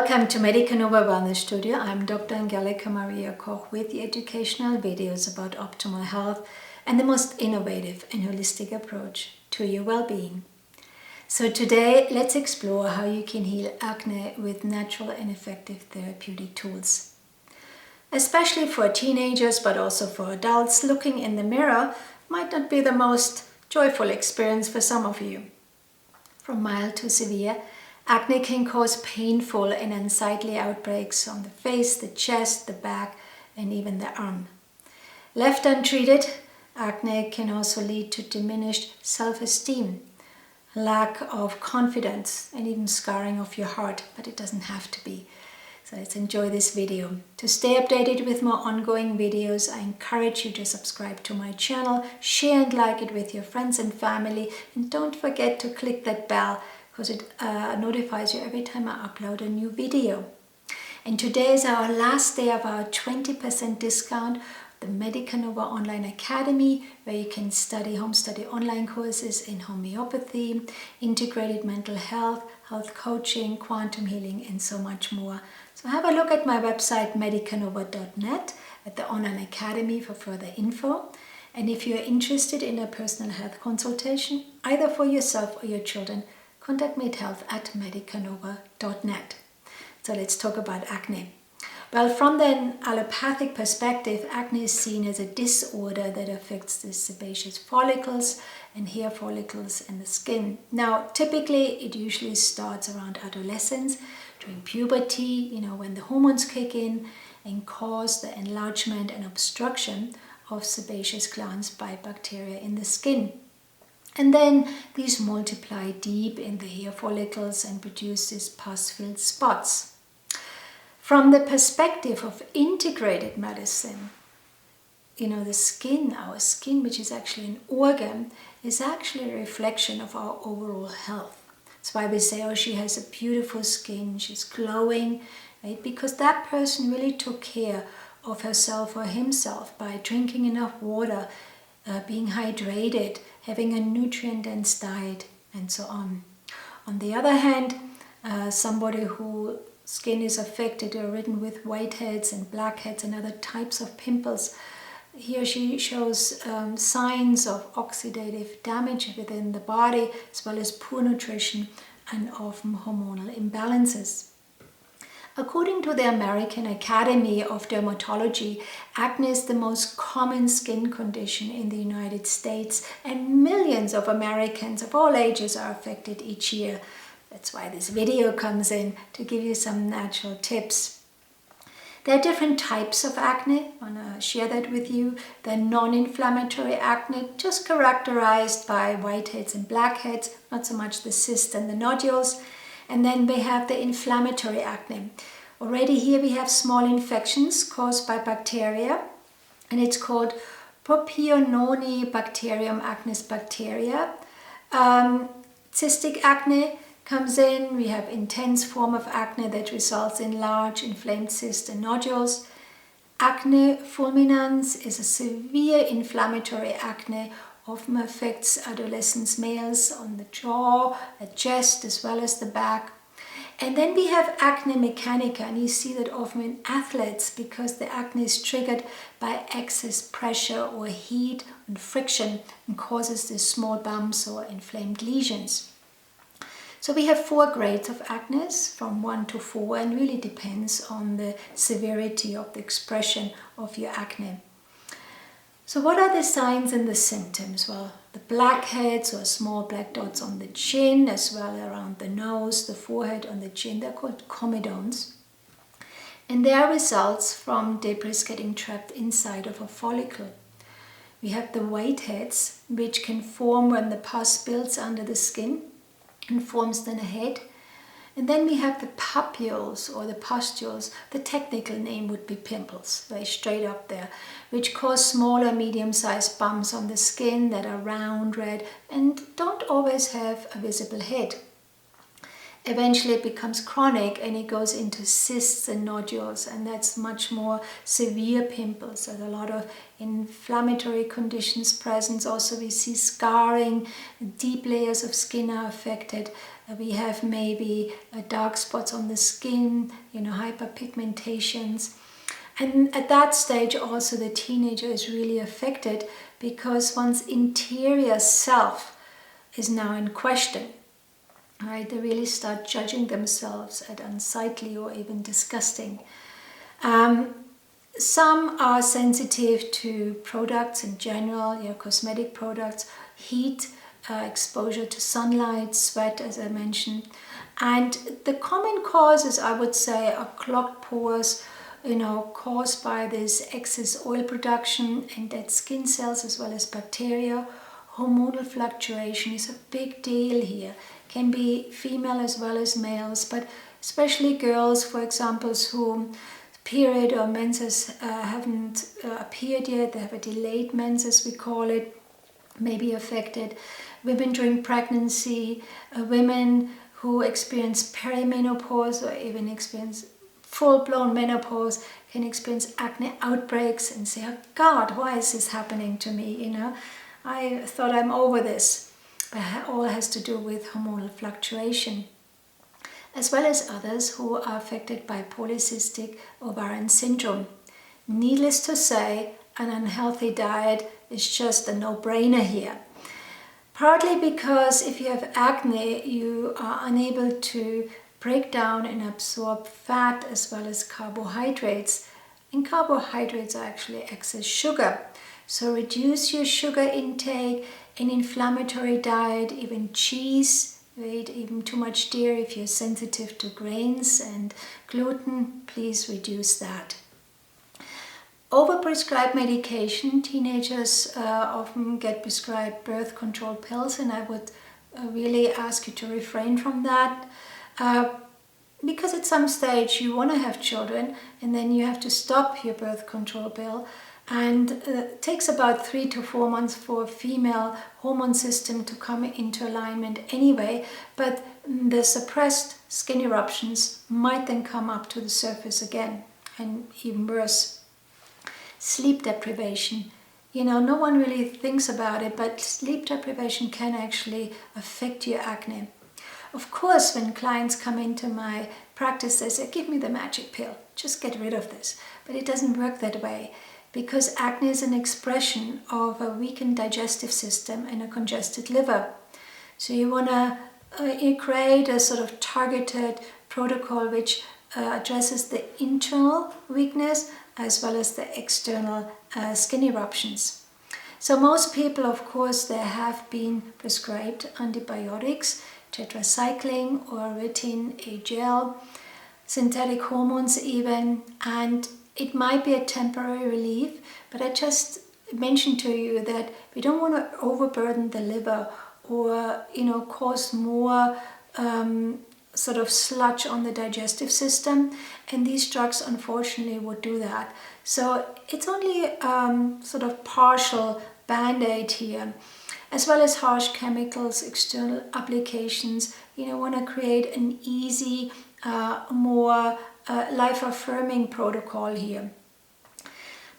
Welcome to Medica Nova Wellness Studio. I'm Dr. Angelika Maria Koch with the educational videos about optimal health and the most innovative and holistic approach to your well-being. So today, let's explore how you can heal acne with natural and effective therapeutic tools. Especially for teenagers, but also for adults, looking in the mirror might not be the most joyful experience for some of you. From mild to severe, acne can cause painful and unsightly outbreaks on the face, the chest, the back, and even the arm. Left untreated, acne can also lead to diminished self-esteem, lack of confidence, and even scarring of your heart, but it doesn't have to be. So let's enjoy this video. To stay updated with more ongoing videos, I encourage you to subscribe to my channel, share and like it with your friends and family, and don't forget to click that bell because it notifies you every time I upload a new video. And today is our last day of our 20% discount, the Medica Nova Online Academy, where you can home study online courses in homeopathy, integrated mental health, health coaching, quantum healing, and so much more. So have a look at my website medicanova.net at the Online Academy for further info. And if you're interested in a personal health consultation, either for yourself or your children, contact me at health@medicanova.net. So let's talk about acne. Well, from an allopathic perspective, acne is seen as a disorder that affects the sebaceous follicles and hair follicles and the skin. Now, typically, it usually starts around adolescence, during puberty, when the hormones kick in and cause the enlargement and obstruction of sebaceous glands by bacteria in the skin. And then these multiply deep in the hair follicles and produce these pus-filled spots. From the perspective of integrated medicine, the skin, our skin, which is actually an organ, is actually a reflection of our overall health. That's why we say, oh, she has a beautiful skin, she's glowing, right? Because that person really took care of herself or himself by drinking enough water, being hydrated, having a nutrient-dense diet, and so on. On the other hand, somebody whose skin is affected or ridden with whiteheads and blackheads and other types of pimples, he or she shows signs of oxidative damage within the body, as well as poor nutrition and often hormonal imbalances. According to the American Academy of Dermatology, acne is the most common skin condition in the United States, and millions of Americans of all ages are affected each year. That's why this video comes in, to give you some natural tips. There are different types of acne. I want to share that with you. The non-inflammatory acne, just characterized by whiteheads and blackheads, not so much the cysts and the nodules. And then we have the inflammatory acne. Already here we have small infections caused by bacteria, and it's called Propionibacterium acnes bacteria. Cystic acne comes in. We have intense form of acne that results in large inflamed cysts and nodules. Acne fulminans is a severe inflammatory acne, often affects adolescent males on the jaw, the chest, as well as the back. And then we have acne mechanica, and you see that often in athletes because the acne is triggered by excess pressure or heat and friction and causes these small bumps or inflamed lesions. So we have 4 grades of acne, from 1 to 4, and really depends on the severity of the expression of your acne. So what are the signs and the symptoms? Well, the blackheads or small black dots on the chin, as well around the nose, the forehead, on the chin, they're called comedones. And they are results from debris getting trapped inside of a follicle. We have the whiteheads, which can form when the pus builds under the skin and forms then a head. And then we have the papules or the pustules. The technical name would be pimples, very straight up there, which cause small or medium-sized bumps on the skin that are round, red, and don't always have a visible head. Eventually it becomes chronic and it goes into cysts and nodules, and that's much more severe pimples. There's a lot of inflammatory conditions present. Also we see scarring, deep layers of skin are affected. We have maybe dark spots on the skin, hyperpigmentations. And at that stage also the teenager is really affected because one's interior self is now in question. Right, they really start judging themselves as unsightly or even disgusting. Some are sensitive to products in general, cosmetic products, heat, exposure to sunlight, sweat, as I mentioned. And the common causes, I would say, are clogged pores, caused by this excess oil production and dead skin cells as well as bacteria. Hormonal fluctuation is a big deal here. Can be female as well as males, but especially girls, for example, whom period or menses haven't appeared yet, they have a delayed menses, we call it, may be affected. Women during pregnancy, women who experience perimenopause or even experience full-blown menopause can experience acne outbreaks and say, oh God, why is this happening to me? I thought I'm over this. But it all has to do with hormonal fluctuation, as well as others who are affected by polycystic ovarian syndrome. Needless to say, an unhealthy diet is just a no-brainer here. Partly because if you have acne, you are unable to break down and absorb fat as well as carbohydrates. And carbohydrates are actually excess sugar. So reduce your sugar intake. An inflammatory diet, even cheese, right? Even too much dairy. If you're sensitive to grains and gluten, please reduce that. Overprescribed medication. Teenagers often get prescribed birth control pills, and I would really ask you to refrain from that. Because at some stage you want to have children and then you have to stop your birth control pill. And it takes about 3 to 4 months for a female hormone system to come into alignment anyway, but the suppressed skin eruptions might then come up to the surface again, and even worse. Sleep deprivation. No one really thinks about it, but sleep deprivation can actually affect your acne. Of course, when clients come into my practice, they say, give me the magic pill, just get rid of this. But it doesn't work that way. Because acne is an expression of a weakened digestive system and a congested liver. So you want to create a sort of targeted protocol which addresses the internal weakness as well as the external skin eruptions. So most people, of course, they have been prescribed antibiotics, tetracycline or retin, a gel, synthetic hormones even, and it might be a temporary relief, but I just mentioned to you that we don't want to overburden the liver or, cause more sort of sludge on the digestive system. And these drugs, unfortunately, would do that. So it's only sort of partial band-aid here, as well as harsh chemicals, external applications. Want to create an easy, more life-affirming protocol here.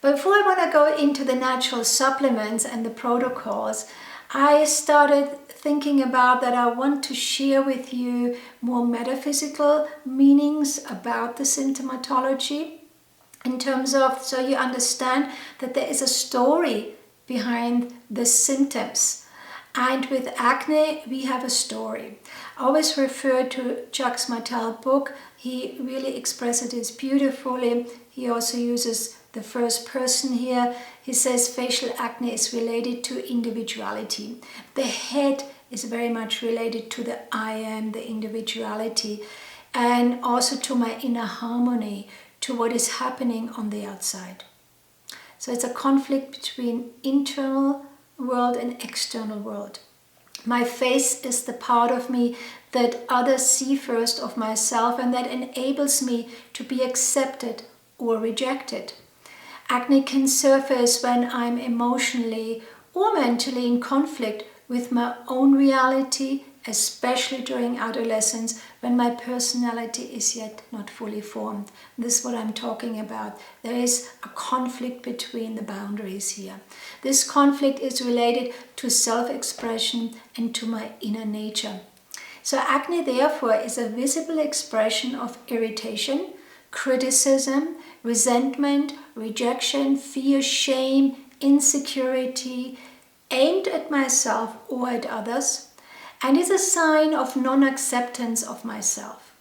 But before I want to go into the natural supplements and the protocols, I started thinking about that I want to share with you more metaphysical meanings about the symptomatology in terms of, so you understand that there is a story behind the symptoms. And with acne, we have a story. I always refer to Jacques Martel's book. He really expresses it beautifully. He also uses the first person here. He says facial acne is related to individuality. The head is very much related to the I am, the individuality, and also to my inner harmony, to what is happening on the outside. So it's a conflict between internal world and external world. My face is the part of me that others see first of myself and that enables me to be accepted or rejected. Acne can surface when I'm emotionally or mentally in conflict with my own reality especially during adolescence when my personality is yet not fully formed. This is what I'm talking about. There is a conflict between the boundaries here. This conflict is related to self-expression and to my inner nature. So acne, therefore, is a visible expression of irritation, criticism, resentment, rejection, fear, shame, insecurity, aimed at myself or at others, and is a sign of non-acceptance of myself.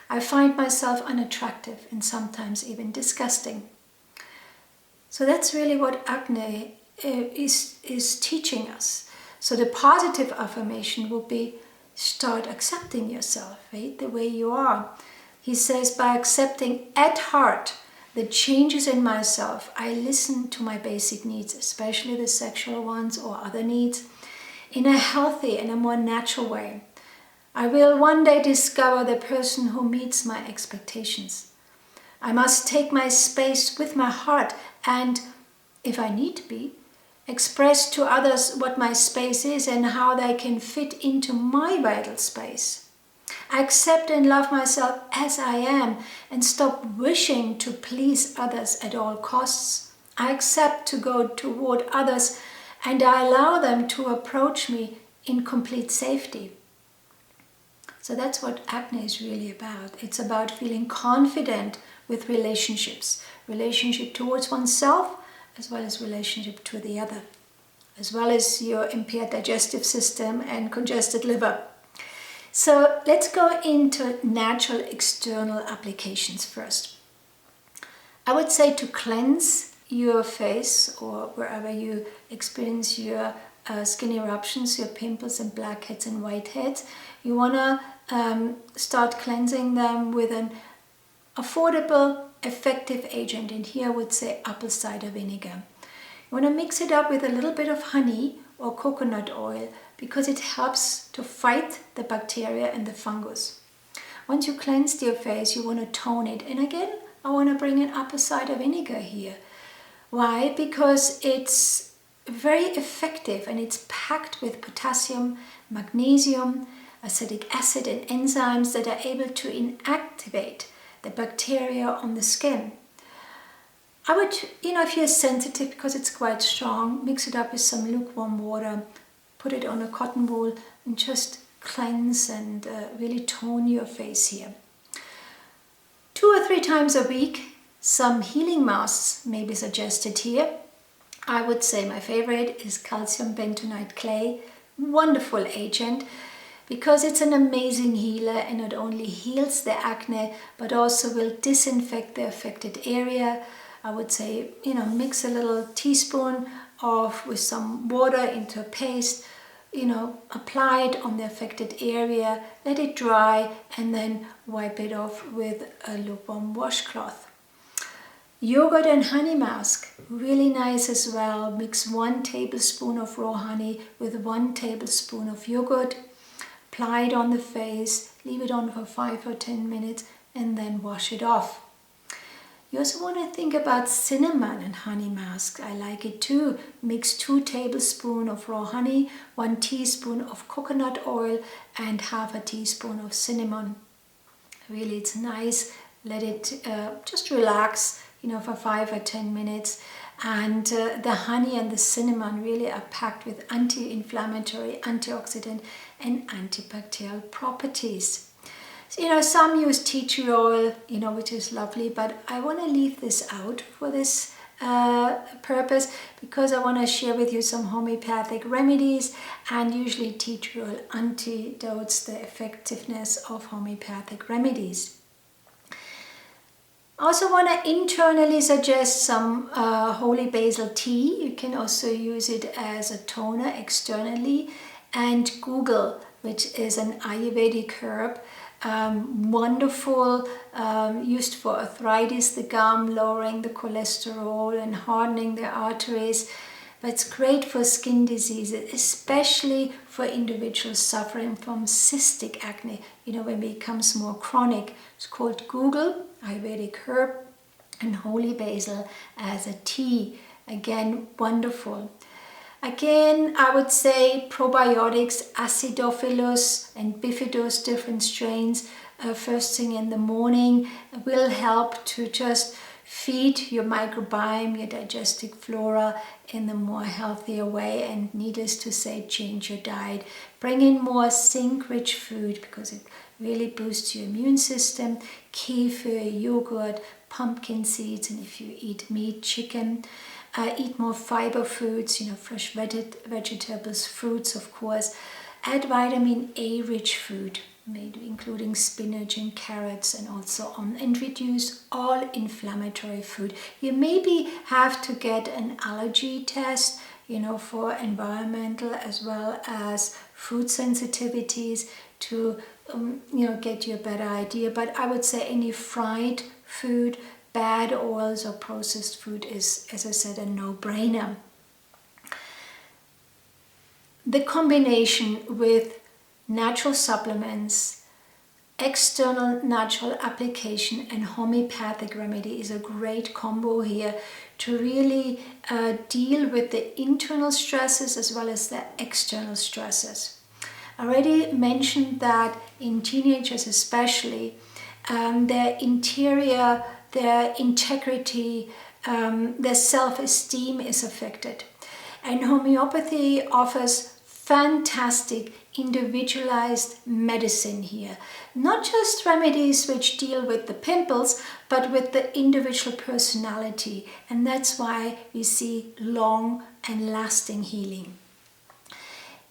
I find myself unattractive and sometimes even disgusting. So that's really what acne is teaching us. So the positive affirmation will be, start accepting yourself, right, the way you are. He says, by accepting at heart the changes in myself, I listen to my basic needs, especially the sexual ones or other needs, in a healthy and a more natural way. I will one day discover the person who meets my expectations. I must take my space with my heart and, if I need to be, express to others what my space is and how they can fit into my vital space. I accept and love myself as I am and stop wishing to please others at all costs. I accept to go toward others and I allow them to approach me in complete safety. So that's what acne is really about. It's about feeling confident with relationships. Relationship towards oneself as well as relationship to the other, as well as your impaired digestive system and congested liver. So let's go into natural external applications first. I would say to cleanse your face or wherever you experience your skin eruptions, your pimples and blackheads and whiteheads, you want to start cleansing them with an affordable, effective agent. And here I would say apple cider vinegar. You want to mix it up with a little bit of honey or coconut oil because it helps to fight the bacteria and the fungus. Once you cleansed your face, you want to tone it. And again, I want to bring in apple cider vinegar here. Why? Because it's very effective and it's packed with potassium, magnesium, acetic acid and enzymes that are able to inactivate the bacteria on the skin. I would, if you're sensitive, because it's quite strong, mix it up with some lukewarm water, put it on a cotton wool and just cleanse and really tone your face here. 2 or 3 times a week, some healing masks may be suggested here. I would say my favorite is calcium bentonite clay, wonderful agent, because it's an amazing healer and not only heals the acne, but also will disinfect the affected area. I would say, mix a little teaspoon with some water into a paste, apply it on the affected area, let it dry, and then wipe it off with a lukewarm washcloth. Yogurt and honey mask, really nice as well. Mix 1 tablespoon of raw honey with 1 tablespoon of yogurt. Apply it on the face, leave it on for 5 or 10 minutes, and then wash it off. You also want to think about cinnamon and honey mask. I like it too. Mix 2 tablespoons of raw honey, 1 teaspoon of coconut oil, and half a teaspoon of cinnamon. Really, it's nice. Let it just relax, for 5 or 10 minutes. And the honey and the cinnamon really are packed with anti-inflammatory, antioxidant, and antibacterial properties. So, some use tea tree oil, which is lovely, but I want to leave this out for this purpose because I want to share with you some homeopathic remedies, and usually tea tree oil antidotes the effectiveness of homeopathic remedies. I also want to internally suggest some holy basil tea. You can also use it as a toner externally, and Google, which is an Ayurvedic herb, wonderful, used for arthritis, the gum, lowering the cholesterol and hardening the arteries. But it's great for skin diseases, especially for individuals suffering from cystic acne, when it becomes more chronic. It's called Google, Ayurvedic herb, and holy basil as a tea. Again, wonderful. Again, I would say probiotics, acidophilus and bifidus, different strains, first thing in the morning will help to just feed your microbiome, your digestive flora in a more healthier way, and needless to say, change your diet. Bring in more zinc-rich food because it really boosts your immune system. Kefir, yogurt, pumpkin seeds, and if you eat meat, chicken. Eat more fiber foods, fresh vegetables, fruits, of course. Add vitamin A rich food, maybe including spinach and carrots, and also and reduce all inflammatory food. You maybe have to get an allergy test, for environmental as well as food sensitivities to, get you a better idea. But I would say any fried food, bad oils or processed food is, as I said, a no-brainer. The combination with natural supplements, external natural application and homeopathic remedy is a great combo here to really deal with the internal stresses as well as the external stresses. I already mentioned that in teenagers especially, their interior, their integrity, their self-esteem is affected. And homeopathy offers fantastic individualized medicine here. Not just remedies which deal with the pimples, but with the individual personality. And that's why we see long and lasting healing.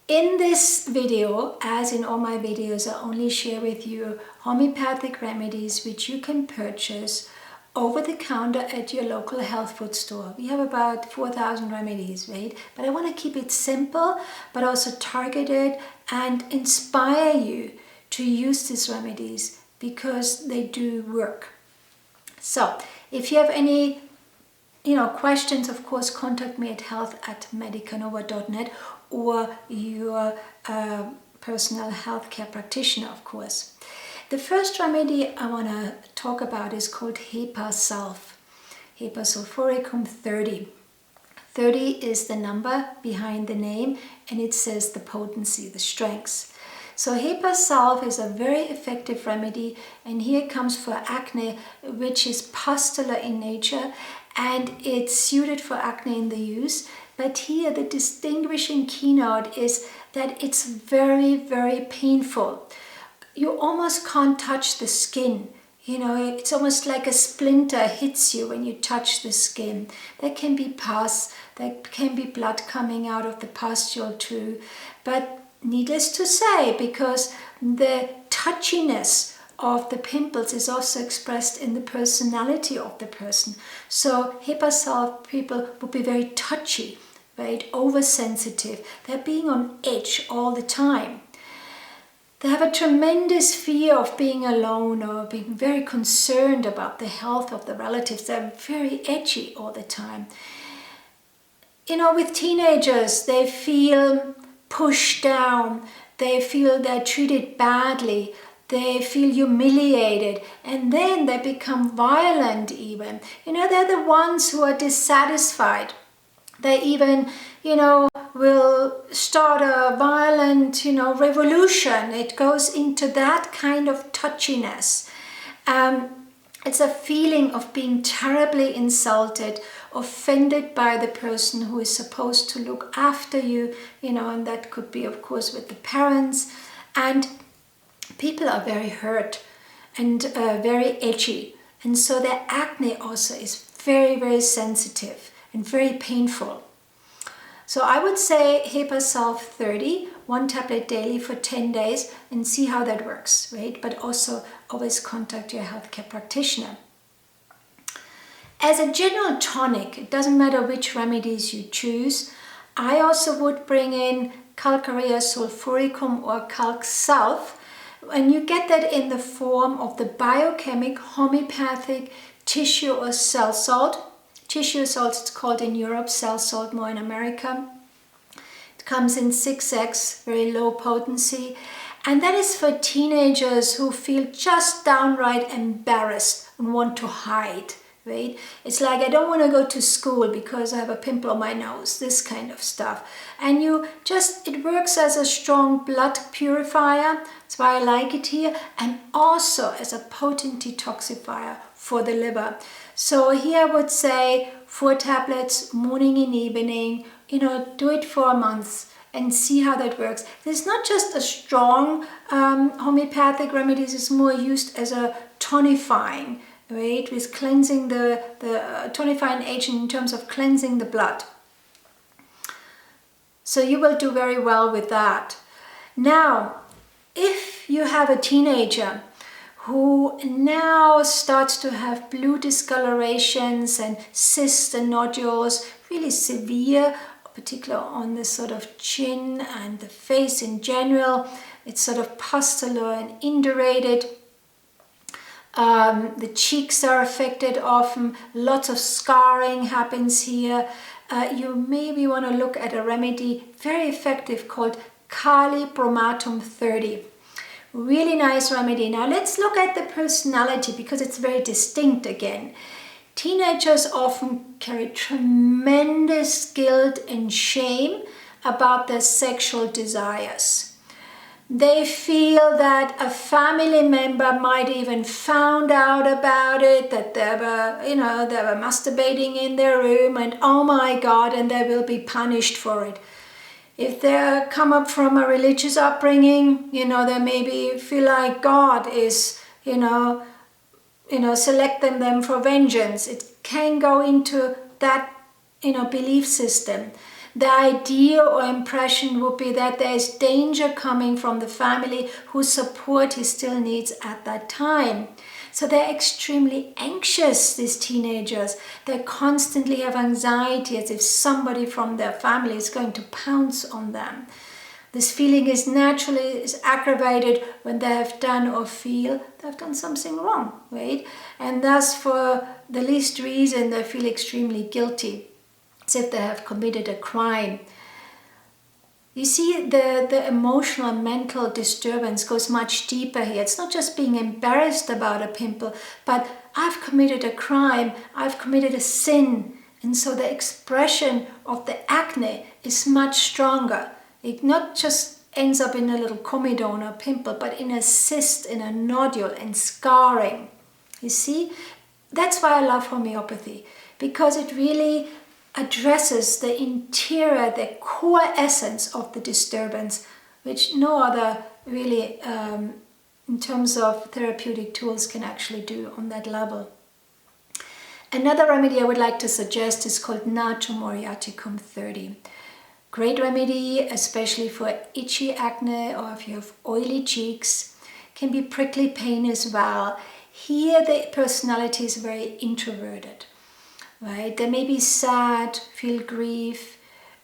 In this video, as in all my videos, I only share with you homeopathic remedies which you can purchase over the counter at your local health food store. We have about 4,000 remedies, right? But I want to keep it simple, but also targeted and inspire you to use these remedies because they do work. So if you have any questions, of course, contact me at health@medicanova.net or your personal healthcare practitioner, of course. The first remedy I want to talk about is called Hepar Sulph, Hepar Sulphuricum 30. 30 is the number behind the name, and it says the potency, the strengths. So Hepar Sulph is a very effective remedy, and here it comes for acne, which is pustular in nature, and it's suited for acne in the use. But here the distinguishing keynote is that it's very, very painful. You almost can't touch the skin. It's almost like a splinter hits you when you touch the skin. There can be pus, there can be blood coming out of the pustule too. But needless to say, because the touchiness of the pimples is also expressed in the personality of the person. So Hepar Sulph people would be very touchy, right? Oversensitive. They're being on edge all the time. They have a tremendous fear of being alone or being very concerned about the health of the relatives. They're very edgy all the time. With teenagers, they feel pushed down. They feel they're treated badly. They feel humiliated. And then they become violent even. They're the ones who are dissatisfied. They even, will start a violent, revolution. It goes into that kind of touchiness. It's a feeling of being terribly insulted, offended by the person who is supposed to look after you, and that could be, of course, with the parents. And people are very hurt and very edgy. And so their acne also is very, very sensitive and very painful. So I would say Hepar Sulph 30, 1 tablet daily for 10 days, and see how that works, right? But also always contact your healthcare practitioner. As a general tonic, it doesn't matter which remedies you choose, I also would bring in Calcarea sulphuricum or Calc Sulph, and you get that in the form of the biochemic homeopathic tissue or cell salt. Tissue salt, it's called in Europe, cell salt more in America. It comes in 6x, very low potency. And that is for teenagers who feel just downright embarrassed and want to hide, right? It's like, I don't want to go to school because I have a pimple on my nose, this kind of stuff. And it works as a strong blood purifier. That's why I like it here. And also as a potent detoxifier for the liver. So here I would say 4 tablets, morning and evening, do it for a month and see how that works. It's not just a strong homeopathic remedies, it's more used as a tonifying, right? With cleansing the tonifying agent in terms of cleansing the blood. So you will do very well with that. Now, if you have a teenager who now starts to have blue discolorations and cysts and nodules, really severe, particularly on the sort of chin and the face in general, it's sort of pustular and indurated. The cheeks are affected often, lots of scarring happens here. You maybe want to look at a remedy, very effective, called Kali bromatum 30. Really nice remedy. Now let's look at the personality because it's very distinct again. Teenagers often carry tremendous guilt and shame about their sexual desires. They feel that a family member might even found out about it, that they were masturbating in their room, and oh my God, and they will be punished for it. If they come up from a religious upbringing, they maybe feel like God is, selecting them for vengeance. It can go into that, belief system. The idea or impression would be that there is danger coming from the family whose support he still needs at that time. So they're extremely anxious, these teenagers. They constantly have anxiety as if somebody from their family is going to pounce on them. This feeling is aggravated when they have done or feel they've done something wrong, right? And thus, for the least reason, they feel extremely guilty, as if they have committed a crime. You see, the emotional and mental disturbance goes much deeper here. It's not just being embarrassed about a pimple, but I've committed a crime, I've committed a sin. And so the expression of the acne is much stronger. It not just ends up in a little comedone or pimple, but in a cyst, in a nodule, and scarring. You see, that's why I love homeopathy, because it really addresses the interior, the core essence of the disturbance, which no other really, in terms of therapeutic tools, can actually do on that level. Another remedy I would like to suggest is called Natrum muriaticum 30. Great remedy, especially for itchy acne or if you have oily cheeks. Can be prickly pain as well. Here the personality is very introverted, right? They may be sad, feel grief,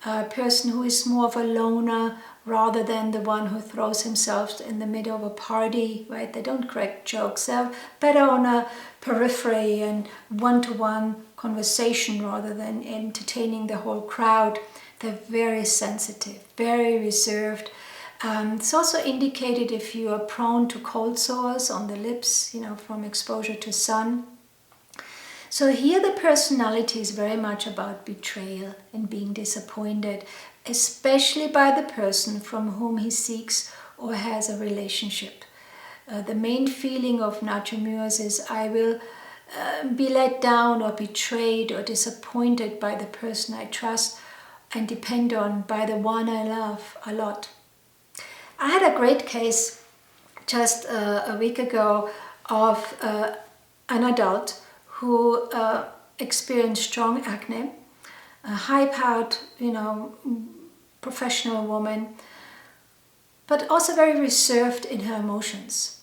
a person who is more of a loner rather than the one who throws himself in the middle of a party, right? They don't crack jokes. They're better on a periphery and one-to-one conversation rather than entertaining the whole crowd. They're very sensitive, very reserved. It's also indicated if you are prone to cold sores on the lips, from exposure to sun. So here the personality is very much about betrayal and being disappointed, especially by the person from whom he seeks or has a relationship. The main feeling of Natrum is I will be let down or betrayed or disappointed by the person I trust and depend on, by the one I love a lot. I had a great case just a week ago of an adult who experienced strong acne, a high-powered, professional woman, but also very reserved in her emotions.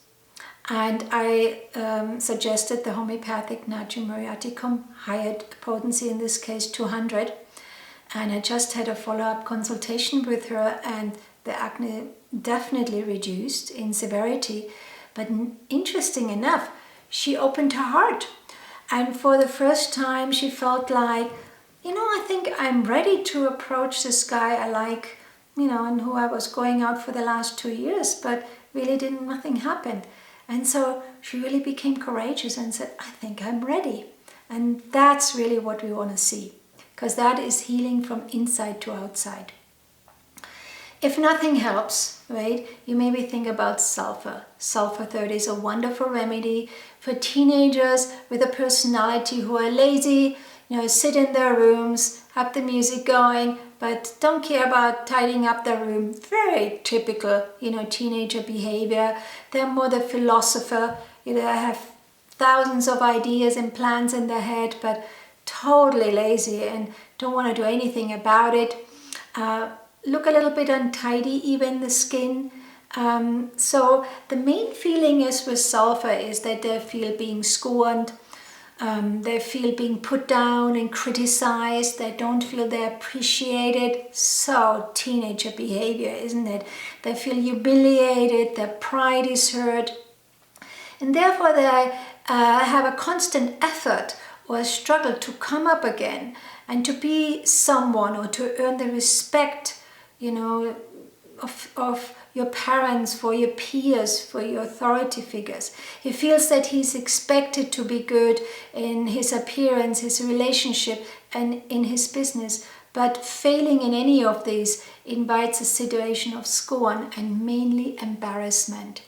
And I suggested the homeopathic Natrum muriaticum, higher potency in this case, 200. And I just had a follow-up consultation with her, and the acne definitely reduced in severity. But interesting enough, she opened her heart. And for the first time, she felt like, I think I'm ready to approach this guy I like, and who I was going out for the last 2 years, but really nothing happened. And so she really became courageous and said, I think I'm ready. And that's really what we want to see, because that is healing from inside to outside. If nothing helps, right, you maybe think about sulfur. Sulfur 30 is a wonderful remedy for teenagers with a personality who are lazy, sit in their rooms, have the music going, but don't care about tidying up their room. Very typical, teenager behavior. They're more the philosopher. They have thousands of ideas and plans in their head, but totally lazy and don't want to do anything about it. Look a little bit untidy, even the skin. So the main feeling is with sulfur is that they feel being scorned, they feel being put down and criticized, they don't feel they're appreciated. So teenager behavior, isn't it? They feel humiliated, their pride is hurt, and therefore they have a constant effort or a struggle to come up again and to be someone or to earn the respect of your parents, for your peers, for your authority figures. He feels that he's expected to be good in his appearance, his relationship, and in his business. But failing in any of these invites a situation of scorn and mainly embarrassment.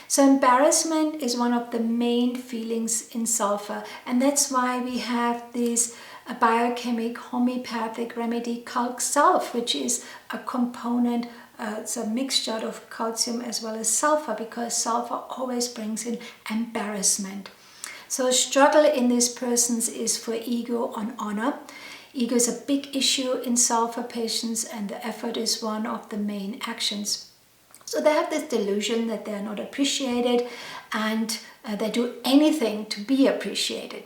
So embarrassment is one of the main feelings in sulfur, and that's why we have these a biochemic homeopathic remedy, Calc Sulph, which is a component, it's a mixture of calcium as well as sulfur, because sulfur always brings in embarrassment. So struggle in these persons is for ego on honor. Ego is a big issue in sulfur patients, and the effort is one of the main actions. So they have this delusion that they are not appreciated, and they do anything to be appreciated.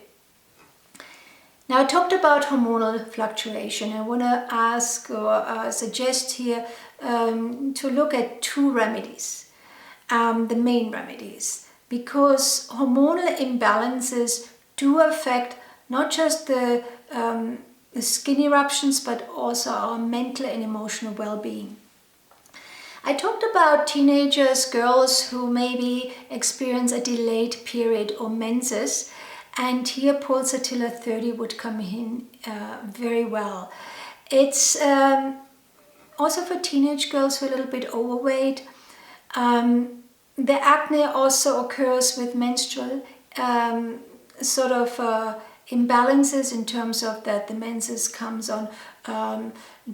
Now, I talked about hormonal fluctuation. I want to ask or suggest here to look at two remedies, the main remedies, because hormonal imbalances do affect not just the skin eruptions, but also our mental and emotional well-being. I talked about teenagers, girls who maybe experience a delayed period or menses, and here Pulsatilla 30 would come in very well. It's also for teenage girls who are a little bit overweight. The acne also occurs with menstrual imbalances, in terms of that the menses comes on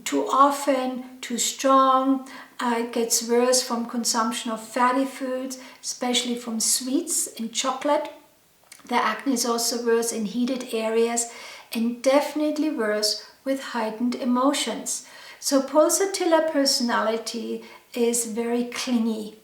too often, too strong. It gets worse from consumption of fatty foods, especially from sweets and chocolate. The acne is also worse in heated areas, and definitely worse with heightened emotions. So Pulsatilla personality is very clingy,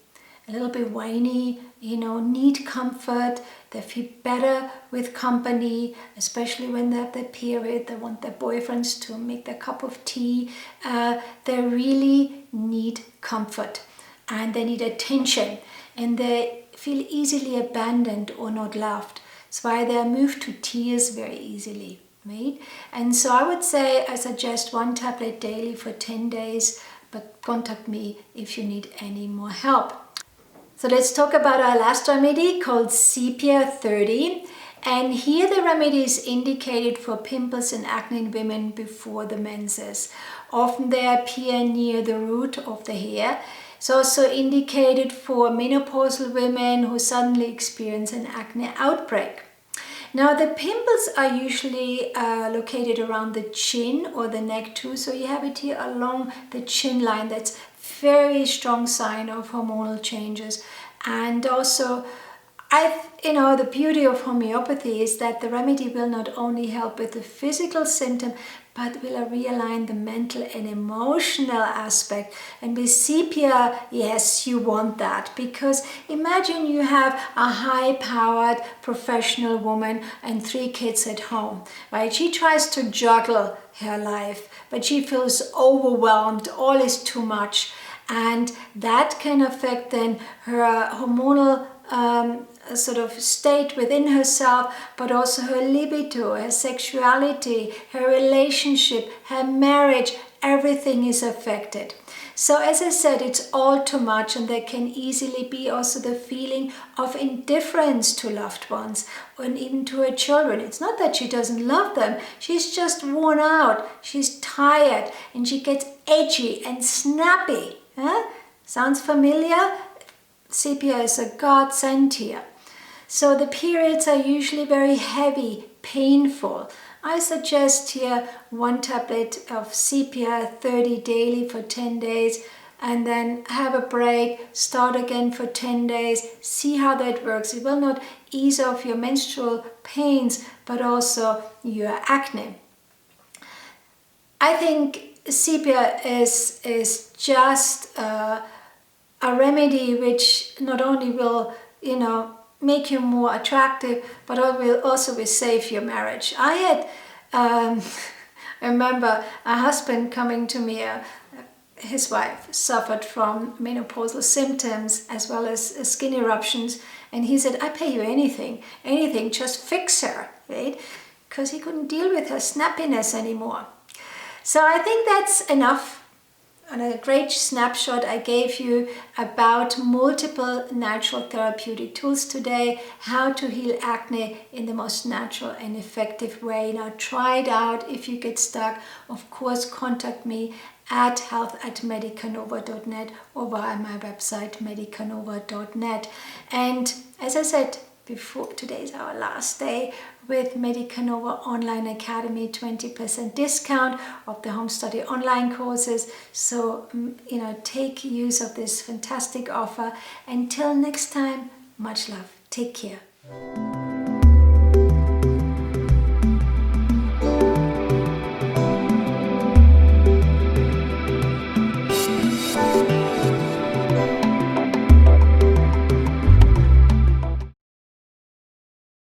a little bit whiny, need comfort. They feel better with company, especially when they have their period. They want their boyfriends to make their cup of tea. They really need comfort, and they need attention, and they feel easily abandoned or not loved. That's why they are moved to tears very easily, right? And so I would say I suggest 1 tablet daily for 10 days, but contact me if you need any more help. So let's talk about our last remedy called Sepia 30. And here the remedy is indicated for pimples and acne in women before the menses. Often they appear near the root of the hair. It's also indicated for menopausal women who suddenly experience an acne outbreak. Now the pimples are usually located around the chin or the neck too. So you have it here along the chin line. That's very strong sign of hormonal changes. And also the beauty of homeopathy is that the remedy will not only help with the physical symptom, but will realign the mental and emotional aspect. And with Sepia, yes, you want that, because imagine you have a high-powered professional woman and 3 kids at home, right? She tries to juggle her life, but she feels overwhelmed, all is too much. And that can affect then her hormonal state within herself, but also her libido, her sexuality, her relationship, her marriage, everything is affected. So as I said, it's all too much, and there can easily be also the feeling of indifference to loved ones and even to her children. It's not that she doesn't love them, she's just worn out, she's tired, and she gets edgy and snappy. Sounds familiar? Sepia is a godsend here. So the periods are usually very heavy, painful. I suggest here 1 tablet of Sepia 30 daily for 10 days, and then have a break, start again for 10 days, see how that works. It will not ease off your menstrual pains, but also your acne. I think Sepia is just a remedy which not only will, make you more attractive, but also will save your marriage. I remember a husband coming to me, his wife suffered from menopausal symptoms as well as skin eruptions, and he said, I pay you anything, just fix her, right? Because he couldn't deal with her snappiness anymore. So I think that's enough. And a great snapshot I gave you about multiple natural therapeutic tools today, how to heal acne in the most natural and effective way. Now try it out. If you get stuck, of course, contact me at health@medicanova.net or via my website medicanova.net. And as I said before, today's our last day with Medica Nova Online Academy, 20% discount of the home study online courses. So, take use of this fantastic offer. Until next time, much love. Take care.